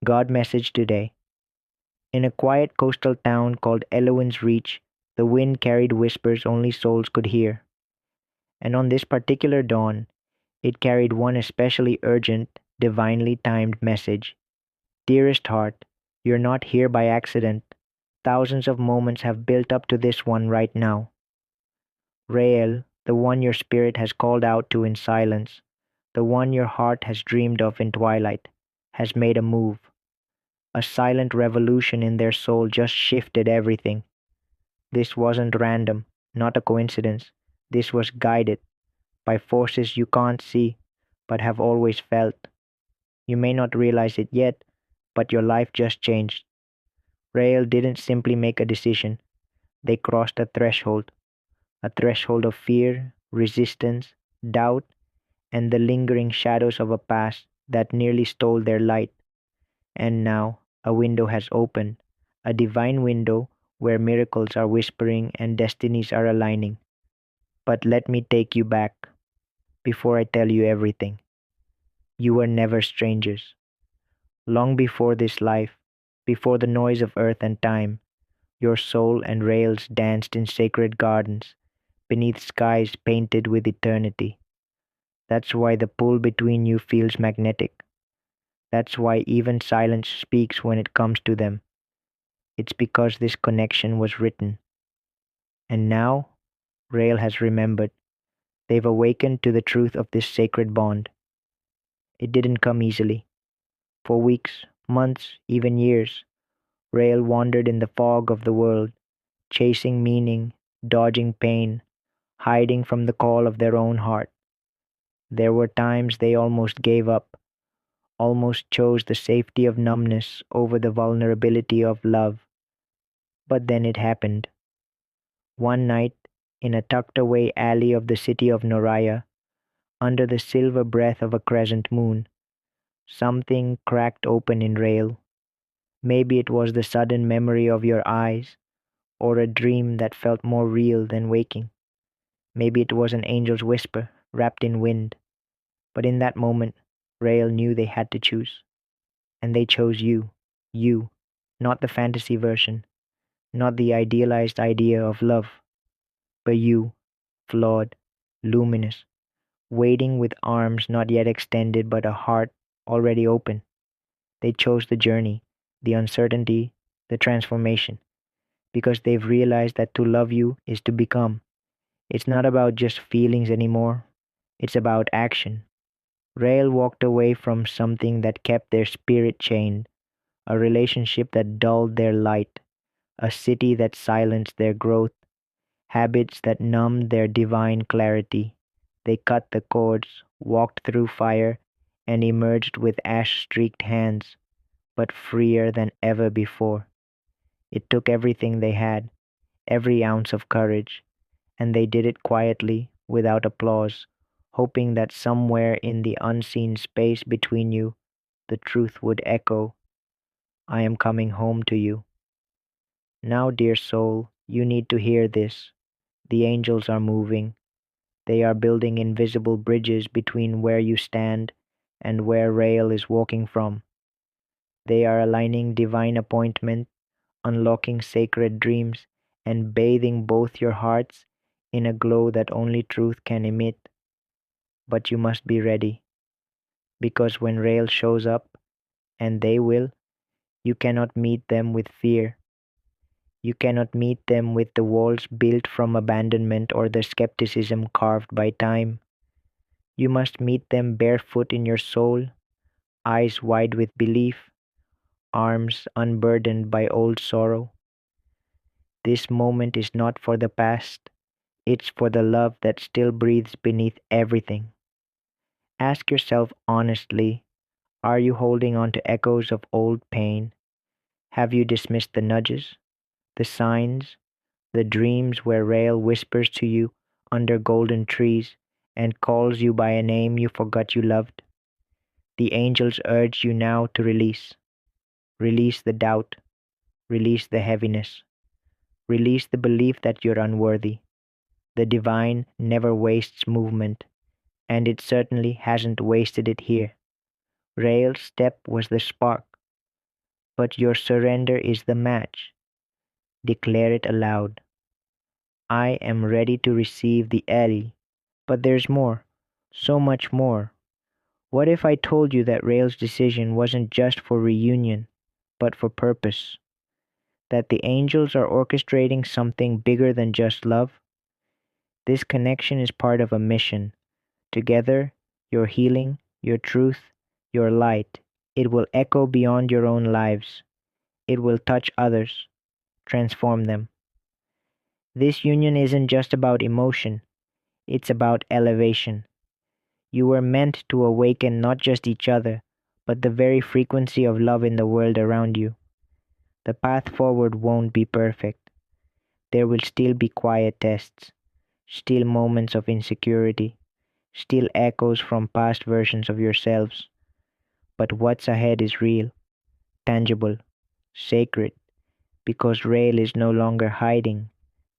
God message today. In a quiet coastal town called Elowen's Reach, the wind carried whispers only souls could hear. And on this particular dawn, it carried one especially urgent, divinely timed message. Dearest heart, you're not here by accident. Thousands of moments have built up to this one right now. Rael, the one your spirit has called out to in silence, the one your heart has dreamed of in twilight, has made a move. A silent revolution in their soul just shifted everything. This wasn't random, not a coincidence. This was guided by forces you can't see, but have always felt. You may not realize it yet, but your life just changed. Rael didn't simply make a decision, they crossed a threshold of fear, resistance, doubt, and the lingering shadows of a past that nearly stole their light. And now a window has opened, a divine window where miracles are whispering and destinies are aligning. But let me take you back before I tell you everything. You were never strangers. Long before this life, before the noise of earth and time, your soul and rails danced in sacred gardens, beneath skies painted with eternity. That's why the pull between you feels magnetic. That's why even silence speaks when it comes to them. It's because this connection was written. And now, Rail has remembered. They've awakened to the truth of this sacred bond. It didn't come easily. For weeks, months, even years, Rail wandered in the fog of the world, chasing meaning, dodging pain, hiding from the call of their own heart. There were times they almost gave up, almost chose the safety of numbness over the vulnerability of love. But then it happened. One night, in a tucked away alley of the city of Noraya, under the silver breath of a crescent moon, something cracked open in Rail. Maybe it was the sudden memory of your eyes, or a dream that felt more real than waking. Maybe it was an angel's whisper, wrapped in wind. But in that moment, Rael knew they had to choose. And they chose you. You. Not the fantasy version. Not the idealized idea of love. But you. Flawed. Luminous. Waiting with arms not yet extended but a heart already open. They chose the journey, the uncertainty, the transformation. Because they've realized that to love you is to become. It's not about just feelings anymore. It's about action. Rael walked away from something that kept their spirit chained, a relationship that dulled their light, a city that silenced their growth, habits that numbed their divine clarity. They cut the cords, walked through fire, and emerged with ash streaked hands, but freer than ever before. It took everything they had, every ounce of courage, and they did it quietly, without applause, hoping that somewhere in the unseen space between you, the truth would echo, I am coming home to you. Now, dear soul, you need to hear this. The angels are moving. They are building invisible bridges between where you stand and where Rael is walking from. They are aligning divine appointment, unlocking sacred dreams, and bathing both your hearts in a glow that only truth can emit. But you must be ready, because when Rail shows up, and they will, you cannot meet them with fear. You cannot meet them with the walls built from abandonment or the skepticism carved by time. You must meet them barefoot in your soul, eyes wide with belief, arms unburdened by old sorrow. This moment is not for the past, it's for the love that still breathes beneath everything. Ask yourself honestly, are you holding on to echoes of old pain? Have you dismissed the nudges, the signs, the dreams where Rael whispers to you under golden trees and calls you by a name you forgot you loved? The angels urge you now to release. Release the doubt, release the heaviness, release the belief that you're unworthy. The divine never wastes movement, and it certainly hasn't wasted it here. Rael's step was the spark. But your surrender is the match. Declare it aloud. I am ready to receive the L. But there's more. So much more. What if I told you that Rael's decision wasn't just for reunion, but for purpose? That the angels are orchestrating something bigger than just love? This connection is part of a mission. Together, your healing, your truth, your light, it will echo beyond your own lives. It will touch others, transform them. This union isn't just about emotion, it's about elevation. You were meant to awaken not just each other, but the very frequency of love in the world around you. The path forward won't be perfect. There will still be quiet tests, still moments of insecurity, still echoes from past versions of yourselves. But what's ahead is real, tangible, sacred, because Rail is no longer hiding.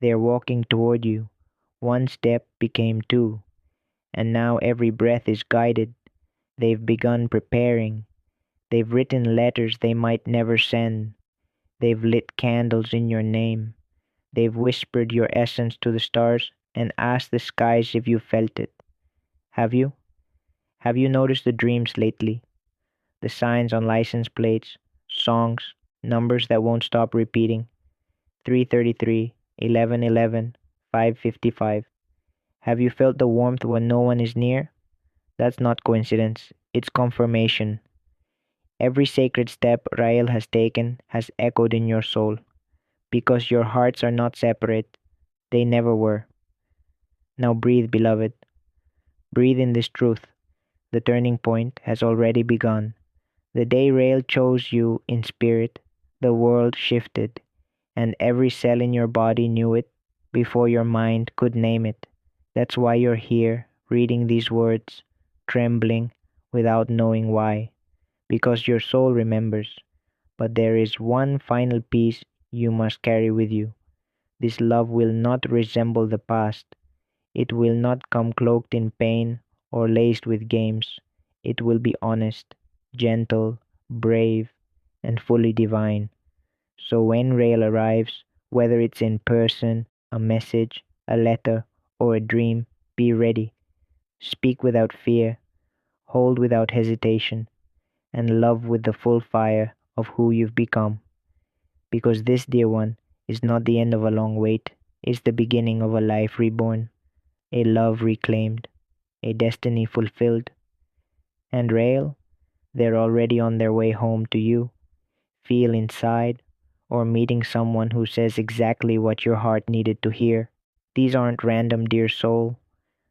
They're walking toward you. One step became two, and now every breath is guided. They've begun preparing. They've written letters they might never send. They've lit candles in your name. They've whispered your essence to the stars and asked the skies if you felt it. Have you? Have you noticed the dreams lately? The signs on license plates, songs, numbers that won't stop repeating. 333, 1111, 555. Have you felt the warmth when no one is near? That's not coincidence, it's confirmation. Every sacred step Rael has taken has echoed in your soul, because your hearts are not separate. They never were. Now breathe, beloved. Breathe in this truth. The turning point has already begun. The day Rael chose you in spirit, the world shifted, and every cell in your body knew it before your mind could name it. That's why you're here, reading these words, trembling without knowing why, because your soul remembers. But there is one final piece you must carry with you. This love will not resemble the past. It will not come cloaked in pain or laced with games. It will be honest, gentle, brave, and fully divine. So when Rail arrives, whether it's in person, a message, a letter, or a dream, be ready. Speak without fear, hold without hesitation, and love with the full fire of who you've become. Because this, dear one, is not the end of a long wait, it's the beginning of a life reborn, a love reclaimed, a destiny fulfilled. And Rail, they're already on their way home to you, feel inside, or meeting someone who says exactly what your heart needed to hear. These aren't random, dear soul.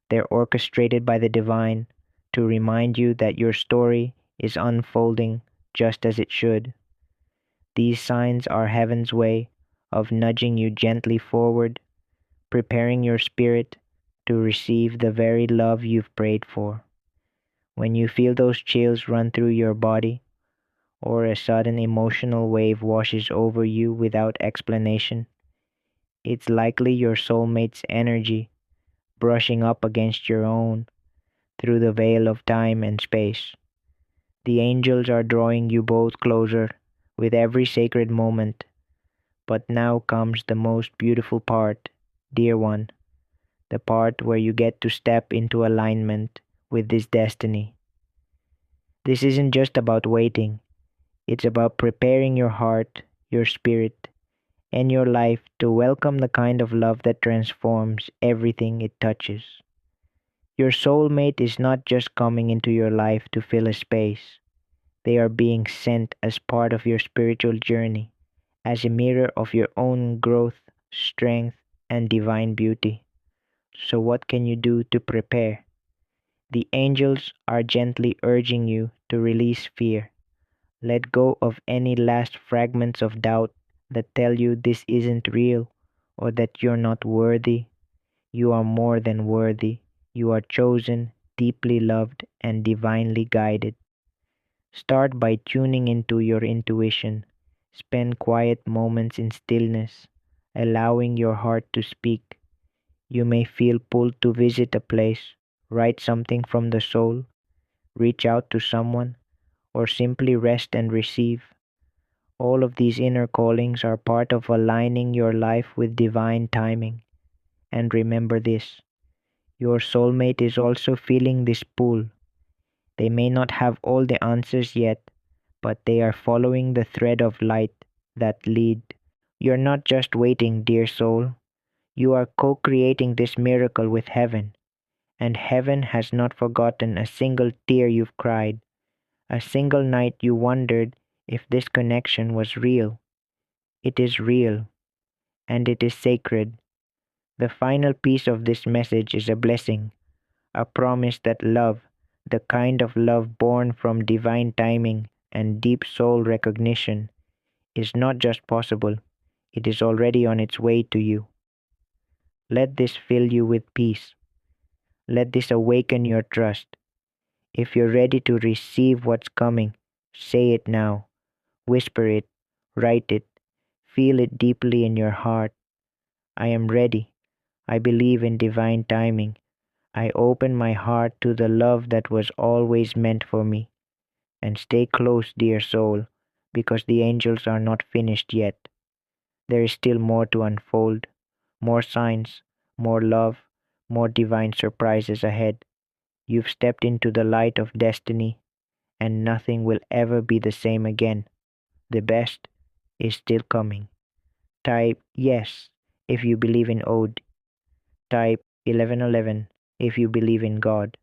They're orchestrated by the divine to remind you that your story is unfolding just as it should. These signs are heaven's way of nudging you gently forward, preparing your spirit to receive the very love you've prayed for. When you feel those chills run through your body, or a sudden emotional wave washes over you without explanation, it's likely your soulmate's energy brushing up against your own through the veil of time and space. The angels are drawing you both closer with every sacred moment. But now comes the most beautiful part, dear one, the part where you get to step into alignment with this destiny. This isn't just about waiting, it's about preparing your heart, your spirit, and your life to welcome the kind of love that transforms everything it touches. Your soulmate is not just coming into your life to fill a space, they are being sent as part of your spiritual journey, as a mirror of your own growth, strength, and divine beauty. So, what can you do to prepare? The angels are gently urging you to release fear. Let go of any last fragments of doubt that tell you this isn't real or that you're not worthy. You are more than worthy. You are chosen, deeply loved, and divinely guided. Start by tuning into your intuition. Spend quiet moments in stillness, allowing your heart to speak. You may feel pulled to visit a place, write something from the soul, reach out to someone, or simply rest and receive. All of these inner callings are part of aligning your life with divine timing. And remember this: your soulmate is also feeling this pull. They may not have all the answers yet, but they are following the thread of light that lead. You're not just waiting, dear soul. You are co-creating this miracle with heaven, and heaven has not forgotten a single tear you've cried, a single night you wondered if this connection was real. It is real, and it is sacred. The final piece of this message is a blessing, a promise that love, the kind of love born from divine timing and deep soul recognition, is not just possible, it is already on its way to you. Let this fill you with peace. Let this awaken your trust. If you're ready to receive what's coming, say it now. Whisper it, write it, feel it deeply in your heart. I am ready. I believe in divine timing. I open my heart to the love that was always meant for me. And stay close, dear soul, because the angels are not finished yet. There is still more to unfold, more signs, more love, more divine surprises ahead. You've stepped into the light of destiny, and nothing will ever be the same again. The best is still coming. Type yes if you believe in Ode. Type 1111 if you believe in God.